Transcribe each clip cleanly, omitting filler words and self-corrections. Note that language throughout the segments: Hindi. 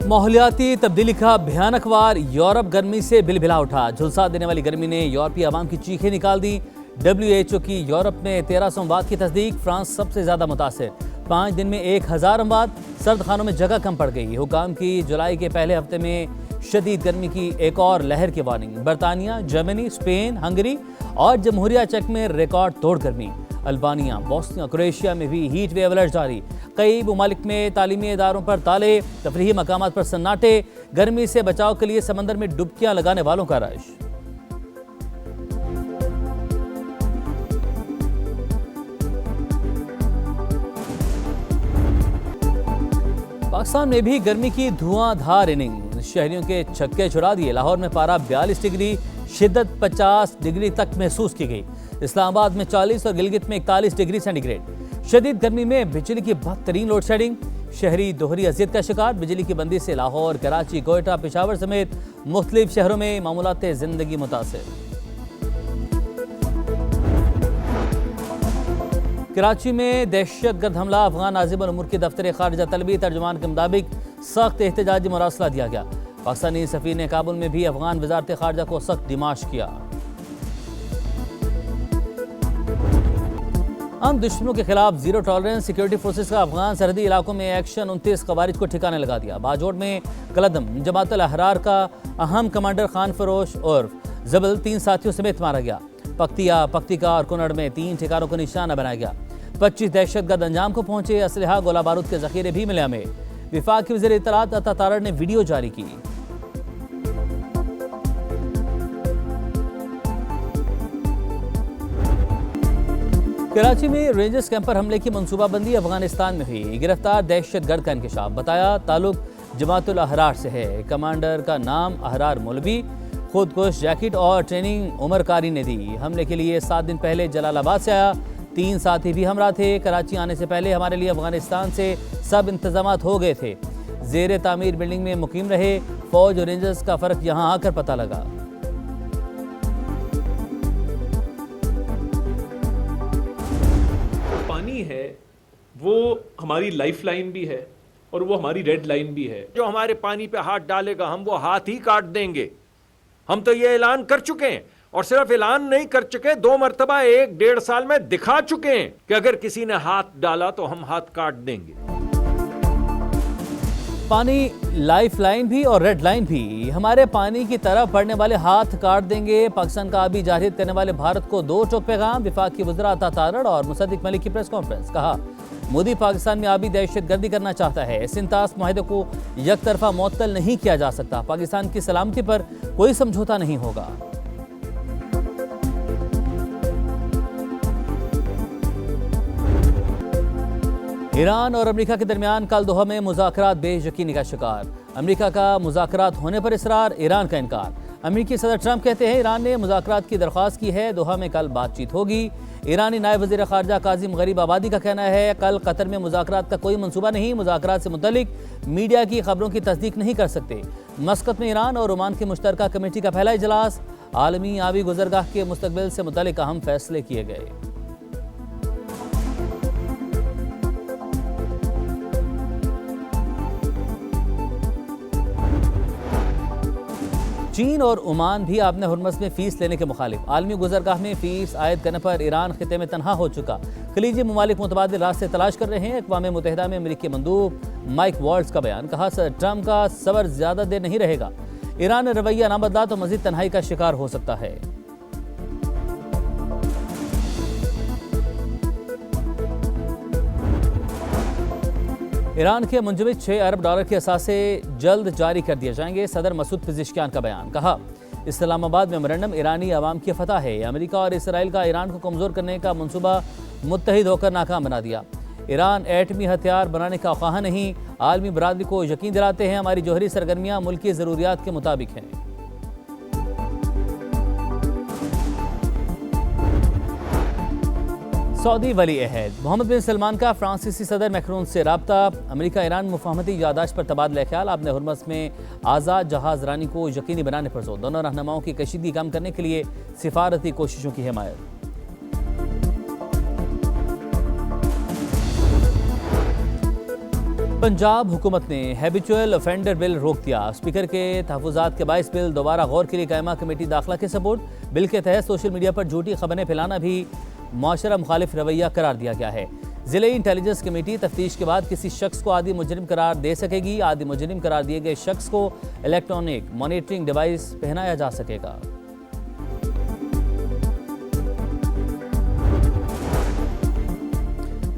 माहौलियाती तब्दीली का भयानक वार, यूरोप गर्मी से बिलबिला उठा। झुलसा देने वाली गर्मी ने यूरोपीय आवाम की चीखें निकाल दी। WHO की यूरोप में 1300 अमवात की तस्दीक, फ्रांस सबसे ज्यादा मुतासिर। 5 दिन में 1000 अमवात। सर्द खानों में जगह कम पड़ गई। हुकाम की जुलाई के पहले हफ्ते में शदीद गर्मी की एक और लहर की वार्निंग। बरतानिया, जर्मनी, स्पेन, हंगरी और जमहूरिया चेक में रिकॉर्ड तोड़ गर्मी। अल्बानिया, बोस्निया, क्रोएशिया में भी हीट वेव अलर्ट जारी। कई ममालिक में तालीमी इदारों पर ताले, तफरीही मकामात पर सन्नाटे। गर्मी से बचाव के लिए समंदर में डुबकियां लगाने वालों का रश। पाकिस्तान में भी गर्मी की धुआंधार इनिंग, शहरियों के छक्के छुड़ा दिए। लाहौर में पारा 42 डिग्री, शिद्दत 50 डिग्री तक महसूस की गई। इस्लामाबाद में 40 और गिलगित में 41 डिग्री सेंटीग्रेड। शदीद गर्मी में बिजली की बदतरीन लोड शेडिंग, शहरी दोहरी अजियत का शिकार। बिजली की बंदी से लाहौर, कराची, कोयटा, पेशावर समेत मुख्तलिफ शहरों में मामूलात जिंदगी मुतासिर। कराची में दहशतगर्द हमला, अफगान नाज़िम उल उमूर के दफ्तर खारजा तलबी तर्जुमान के मुताबिक सख्त एहतजाजी मरासला दिया गया। पाकिस्तानी सफ़ीर ने काबुल में भी अफगान वज़ारत खारजा को सख्त डिमाश किया। हम दुश्मनों के खिलाफ जीरो टॉलरेंस, सिक्योरिटी फोर्सेस का अफगान सरहदी इलाकों में एक्शन। 29 खवारिज को ठिकाने लगा दिया। बाजोड़ में कलदम जमात अल अहरार का अहम कमांडर खान फरोश और जबल 3 साथियों समेत मारा गया। पक्तिया, पक्तिका और कुनड़ में 3 ठिकानों को निशाना बनाया गया। 25 दहशतगर्द अंजाम को पहुंचे। असलहा, गोला बारूद के जखीरे भी मिले हमें। विफाक की वज़ीर इत्तलात अता तारड़ ने वीडियो जारी की। कराची में रेंजर्स कैंप पर हमले की मंसूबाबंदी अफगानिस्तान में हुई। गिरफ्तार दहशतगर्द का इंकशाफ, बताया ताल्लुक जमात उल अहरार से है। कमांडर का नाम अहरार मौलवी, खुदकुश जैकेट और ट्रेनिंग उमर कारी ने दी। हमले के लिए 7 दिन पहले जलालाबाद से आया। 3 साथी भी हमरा थे। कराची आने से पहले हमारे लिए अफगानिस्तान से सब इंतजामात हो गए थे। जेर तामीर बिल्डिंग में मुकीम रहे। फौज और रेंजर्स का फर्क यहाँ आकर पता लगा। पानी है वो हमारी लाइफ लाइन भी है और वो हमारी रेड लाइन भी है। जो हमारे पानी पे हाथ डालेगा हम वो हाथ ही काट देंगे। हम तो ये ऐलान कर चुके हैं और सिर्फ ऐलान नहीं कर चुके, 2 मरतबा 1-1.5 साल में दिखा चुके हैं कि अगर किसी ने हाथ डाला तो हम हाथ काट देंगे। पानी लाइफ लाइन भी और रेड लाइन भी। हमारे पानी की तरफ बढ़ने वाले हाथ काट देंगे। पाकिस्तान का आबी जारहियत करने वाले भारत को 2 टोक पैगाम। विफाक की वज़रा अता तारड़ और मुसद्दिक मलिक की प्रेस कॉन्फ्रेंस। कहा, मोदी पाकिस्तान में आबी दहशतगर्दी करना चाहता है। सिंतास मुआहदे को एक तरफा मुअत्तल नहीं किया जा सकता। पाकिस्तान की सलामती पर कोई समझौता नहीं होगा। ईरान और अमेरिका के दरमियान कल दोहा में मुज़ाकरात बेयकीनी का शिकार। अमेरिका का मुज़ाकरात होने पर इसरार, ईरान का इनकार। अमेरिकी सदर ट्रंप कहते हैं ईरान ने मुज़ाकरात की दरख्वास्त की है, दोहा में कल बातचीत होगी। ईरानी नायब वज़ीर ख़ारजा काज़िम गरीब आबादी का कहना है कल कतर में मुज़ाकरात का कोई मंसूबा नहीं। मुज़ाकरात से मुतल्लिक मीडिया की खबरों की तस्दीक नहीं कर सकते। मस्कत में ईरान और ओमान की मुश्तरका कमेटी का पहला इजलास। आलमी आबी गुज़रगाह के मुस्तकबिल से मुतल्लिक अहम फैसले किए गए। चीन और ओमान भी आपने हुर्मस में फीस लेने के मुखालिफ। आलमी गुजरगाह में फीस आयद करने पर ईरान खिते में तनहा हो चुका। खलीजी ममालिक मुतबादिल रास्ते तलाश कर रहे हैं। अक़वाम मुत्तहिदा में अमेरिकी मंदूब माइक वॉल्ट्स का बयान। कहा, सर ट्रंप का सबर ज्यादा देर नहीं रहेगा। ईरान ने रवैया ना बदला तो मजीद तन्हाई का शिकार हो सकता है। ईरान के मुंजमद $6 अरब के असासे जल्द जारी कर दिए जाएंगे। सदर मसूद पिज़िशकियान का बयान। कहा, इस्लामाबाद मेमोरेंडम ईरानी अवाम की फतह है। अमेरिका और इसराइल का ईरान को कमज़ोर करने का मंसूबा मुत्तहिद होकर नाकाम बना दिया। ईरान एटमी हथियार बनाने का ख्वाह नहीं। आलमी बरादरी को यकीन दिलाते हैं हमारी जौहरी सरगर्मियाँ मुल्क की ज़रूरियात के मुताबिक हैं। सऊदी वली अहद मोहम्मद बिन सलमान का फ्रांसीसी सदर मैक्रोन से राब्ता। अमेरिका ईरान मुफाहमती यादाश्त पर तबादला ख्याल। आपने हुर्मस में आज़ाद जहाज रानी को यकीनी बनाने पर जोर। दोनों रहनुमाओं की कशीदगी कम करने के लिए सिफारती कोशिशों की हिमायत। पंजाब हुकूमत ने हैबिचुअल ऑफेंडर बिल रोक दिया। स्पीकर के तहफ़्फ़ुज़ात के बाइस बिल दोबारा गौर के लिए कायमा कमेटी दाखिला के सबूत। बिल के तहत सोशल मीडिया पर झूठी खबरें फैलाना भी मुआशरा मुखालिफ रवैया करार दिया गया है। ज़िले इंटेलिजेंस कमेटी तफ्तीश के बाद किसी शख्स को आदि मुजरिम करार दे सकेगी। आदि मुजरिम करार दिए गए शख्स को इलेक्ट्रॉनिक मॉनिटरिंग डिवाइस पहनाया जा सकेगा।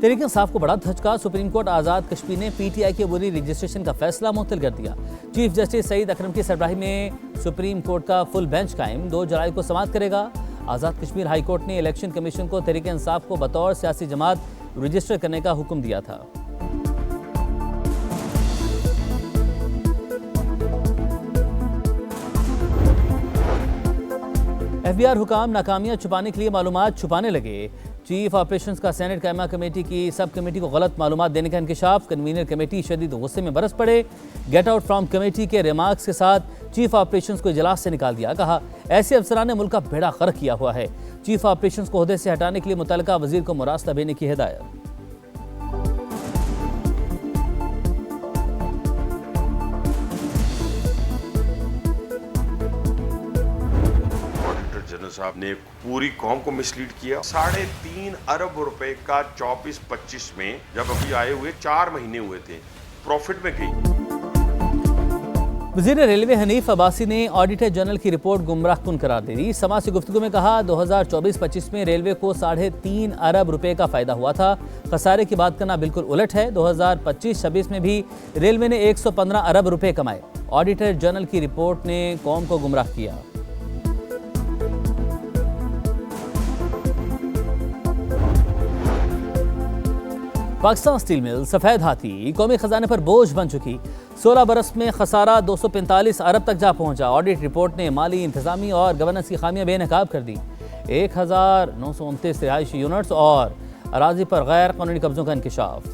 तहरीक इंसाफ को बड़ा धचका। सुप्रीम कोर्ट आज़ाद कश्मीर ने पीटीआई के अबूरी रजिस्ट्रेशन का फैसला मुअत्तल कर दिया। चीफ जस्टिस सईद अकरम की सरबराही में सुप्रीम कोर्ट का फुल बेंच कायम 2 जुलाई को समाअत करेगा। आज़ाद कश्मीर हाई कोर्ट ने इलेक्शन कमीशन को तहरीक इंसाफ को बतौर सियासी जमात रजिस्टर करने का हुक्म दिया था। FBI हुकाम नाकामियां छुपाने के लिए मालूमात छुपाने लगे। चीफ ऑपरेशंस का सेनेट कायमा कमेटी की सब कमेटी को गलत मालूमात देने का इंकशाफ। कन्वीनर कमेटी शदीद गुस्से में बरस पड़े। गेट आउट फ्रॉम कमेटी के रिमार्क्स के साथ चीफ ऑपरेशंस को इजलास से निकाल दिया। कहा ऐसे अफसरान ने मुल्क का बेड़ा गर्क किया हुआ है। चीफ ऑपरेशंस को ओहदे से हटाने के लिए मुतल्लिका वजीर को मुरासला भेजने की हिदायत। जनरल साहब ने पूरी कौम को मिसलीड किया। 3.5 अरब रुपए का 24-25 में जब अभी आए हुए 4 महीने हुए थे, प्रॉफिट में गई। वज़ीर रेलवे हनीफ अब्बासी ने ऑडिटर जनरल की रिपोर्ट गुमराहकुन करार दे दी। समा से गुफ्तगू में कहा 2024-25 में रेलवे को 3.5 अरब रुपए का फायदा हुआ था। खसारे की बात करना बिल्कुल उलट है। 2025-26 में भी रेलवे ने 115 अरब रुपए कमाए। ऑडिटर जनरल की रिपोर्ट ने कौम को गुमराह किया। पाकिस्तान स्टील मिल सफेद हाथी कौमी खजाने पर बोझ बन चुकी। 16 बरस में खसारा 245 अरब तक जा पहुंचा। ऑडिट रिपोर्ट ने माली इंतजामी और गवर्नेंस की खामियां बेनकाब कर दी। 1929 रिहायशी यूनिट्स और अराजी पर गैर कानूनी कब्जों का इंकशाफ।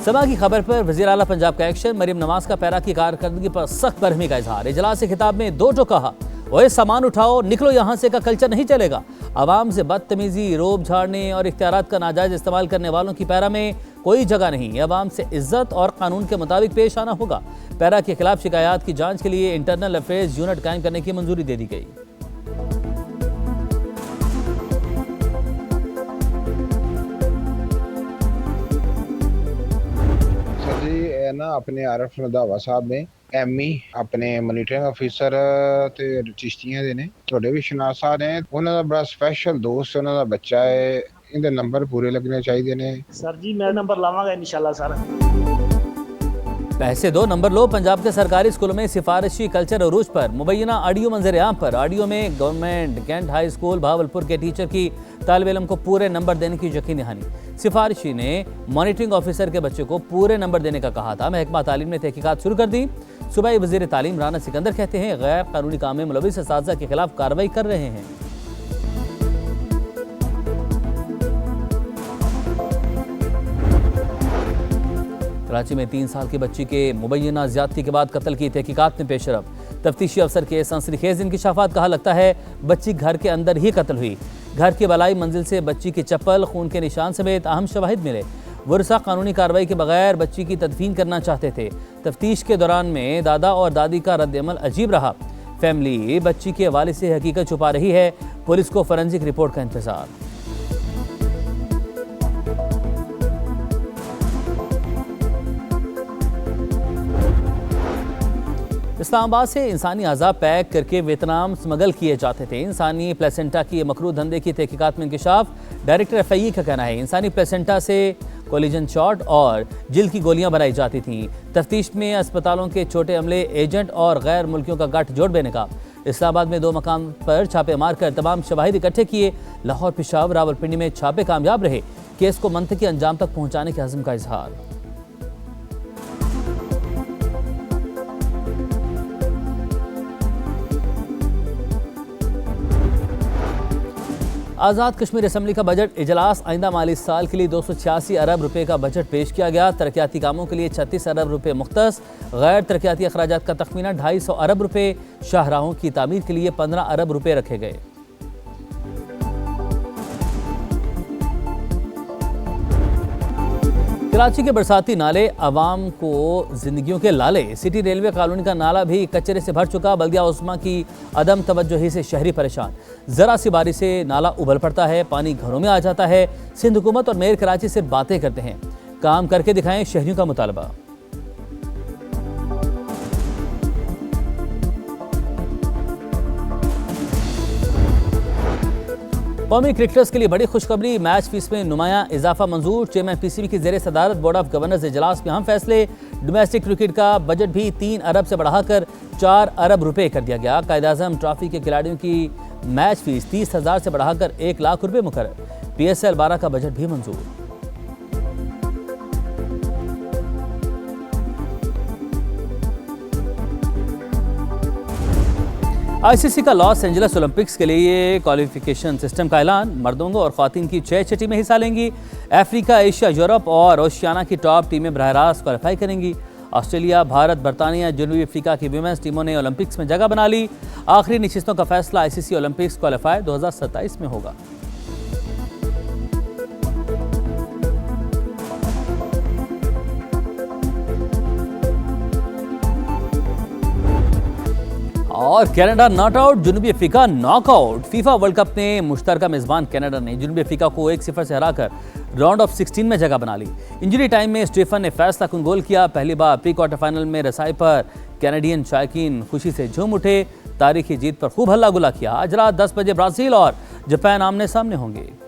समा की खबर पर वज़ीर आला पंजाब का एक्शन। मरीम नवाज का पैरा की कारकर्दगी पर सख्त बरहमी का इजहार। इजलास से खिताब में 2 टोक कहा ओए सामान उठाओ निकलो यहाँ से का कल्चर नहीं चलेगा। आवाम से बदतमीजी, रोब झाड़ने और इख्तियारात का नाजायज इस्तेमाल करने वालों की पैरा में कोई जगह नहीं। आवाम से इज्जत और कानून के मुताबिक पेश आना होगा। पैरा के खिलाफ शिकायत की जांच के लिए इंटरनल अफेयर्स यूनिट कायम करने की मंजूरी दे दी गई। ना अपने आरफ रंधावा साहब ने एमई अपने मॉनिटरिंग अफिसर ते चिश्तियां दे ने थोड़े भी शनासा ने उन्हां दा बड़ा स्पेशल दोस्त उन्हां दा बच्चा है। इनदे नंबर पूरे लगने चाहिए ने। सर जी मैं नंबर लावांगा इंशाल्लाह सर। पैसे दो नंबर लो। पंजाब के सरकारी स्कूलों में सिफारिशी कल्चर अरूज पर मुबैना ऑडियो मंजर आम पर। ऑडियो में government cantt high school Bahawalpur के टीचर की तालिब इल्म को पूरे नंबर देने की यकीनी दहानी। सिफारिशी ने मॉनिटरिंग ऑफिसर के बच्चे को पूरे नंबर देने का कहा था। महकमा तालीम ने तहकीकात शुरू कर दी। सूबाई वज़ीर तालीम राना सिकंदर कहते हैं गैर कानूनी काम में मुलविस असातिज़ा के खिलाफ कार्रवाई कर रहे हैं। कराची में 3 साल की बच्ची के मुबैना ज्यादती के बाद कत्ल की तहकीकात में पेशरफ। तफ्तीशी अफसर के सनसनीखेज इंकशाफात। कहा लगता है बच्ची घर के अंदर ही कत्ल हुई। घर की बलाई मंजिल से बच्ची की चप्पल, खून के निशान समेत अहम शवाहिद मिले। वर्सा कानूनी कार्रवाई के बगैर बच्ची की तदफीन करना चाहते थे। तफ्तीश के दौरान में दादा और दादी का रद्द-ए-अमल अजीब रहा। फैमिली बच्ची के वालिद से हकीकत छुपा रही है। पुलिस को फोरेंसिक रिपोर्ट का इंतजार। इस्लामाबाद से इंसानी अज़ा पैक करके वियतनाम स्मगल किए जाते थे। इंसानी प्लेसेंटा की मकरूह धंधे की तहकीकात में इंकशाफ। डायरेक्टर FIE का कहना है इंसानी प्लेसेंटा से कोलिजन शॉट और जिल्द की गोलियां बनाई जाती थीं। तफ्तीश में अस्पतालों के छोटे अमले, एजेंट और गैर मुल्कियों का गठजोड़ बेनकाब। इस्लामाबाद में 2 मकाम पर छापे मारकर तमाम शवाहिद इकट्ठे किए। लाहौर, पेशावर, रावलपिंडी में छापे कामयाब रहे। केस को मंतकी अंजाम तक पहुँचाने के अज़्म का इजहार। आज़ाद कश्मीर असम्बली का बजट इजलास। आइंदा माली साल के लिए 286 अरब रुपए का बजट पेश किया गया। तरक्याती कामों के लिए 36 अरब रुपए मुख्तस। गैर तरक्याती अखराजात का तखमीना 250 अरब रुपए। शाहराहों की तामीर के लिए 15 अरब रुपए रखे गए। कराची के बरसाती नाले अवाम को जिंदगियों के लाले। सिटी रेलवे कॉलोनी का नाला भी कचरे से भर चुका। बल्दिया उस्मा की अदम तवज्जोही से शहरी परेशान। जरा सी बारिश से नाला उबल पड़ता है, पानी घरों में आ जाता है। सिंध हुकूमत और मेयर कराची सिर्फ बातें करते हैं, काम करके दिखाएं, शहरियों का मुतालबा। कौमी क्रिकेटर्स के लिए बड़ी खुशखबरी, मैच फीस में नुमाया इजाफा मंजूर। चेयरमैन पीसीबी की जेर सदारत बोर्ड ऑफ गवर्नर्स इजलास में अहम फैसले। डोमेस्टिक क्रिकेट का बजट भी 3 अरब से बढ़ाकर 4 अरब रुपए कर दिया गया। कायद-ए-आज़म ट्रॉफी के खिलाड़ियों की मैच फीस 30,000 से बढ़ाकर 1 लाख रुपए मुकर्रर। PSL 12 का बजट भी मंजूर। ICC का लॉस एंजल्स ओलंपिक्स के लिए क्वालिफिकेशन सिस्टम का ऐलान। मर्दों और ख्वातीन की 6 छठी में हिस्सा लेंगी। अफ्रीका, एशिया, यूरोप और ओशियाना की टॉप टीमें बराह रास्त क्वालिफाई करेंगी। ऑस्ट्रेलिया, भारत, बरतानिया, जनूबी अफ्रीका की वुमेन्स टीमों ने ओलंपिक्स में जगह बना ली। आखिरी नशिस्तों का फैसला ICC ओलंपिक्स क्वालिफायर 2027 में होगा। और कनाडा नॉट आउट, जनूबी Africa knockout. FIFA world cup में मुश्तरका मेजबान कनाडा ने जनूबी अफ्रीका को 1-0 से हराकर राउंड ऑफ 16 में जगह बना ली। इंजरी टाइम में स्टीफन ने फैसला कुन गोल किया। पहली बार प्री क्वार्टर फाइनल में रसाई पर कैनेडियन शायकीन खुशी से झूम उठे। तारीखी जीत पर खूब हल्ला गुल्ला किया। आज रात 10 बजे ब्राजील और जापान आमने सामने होंगे।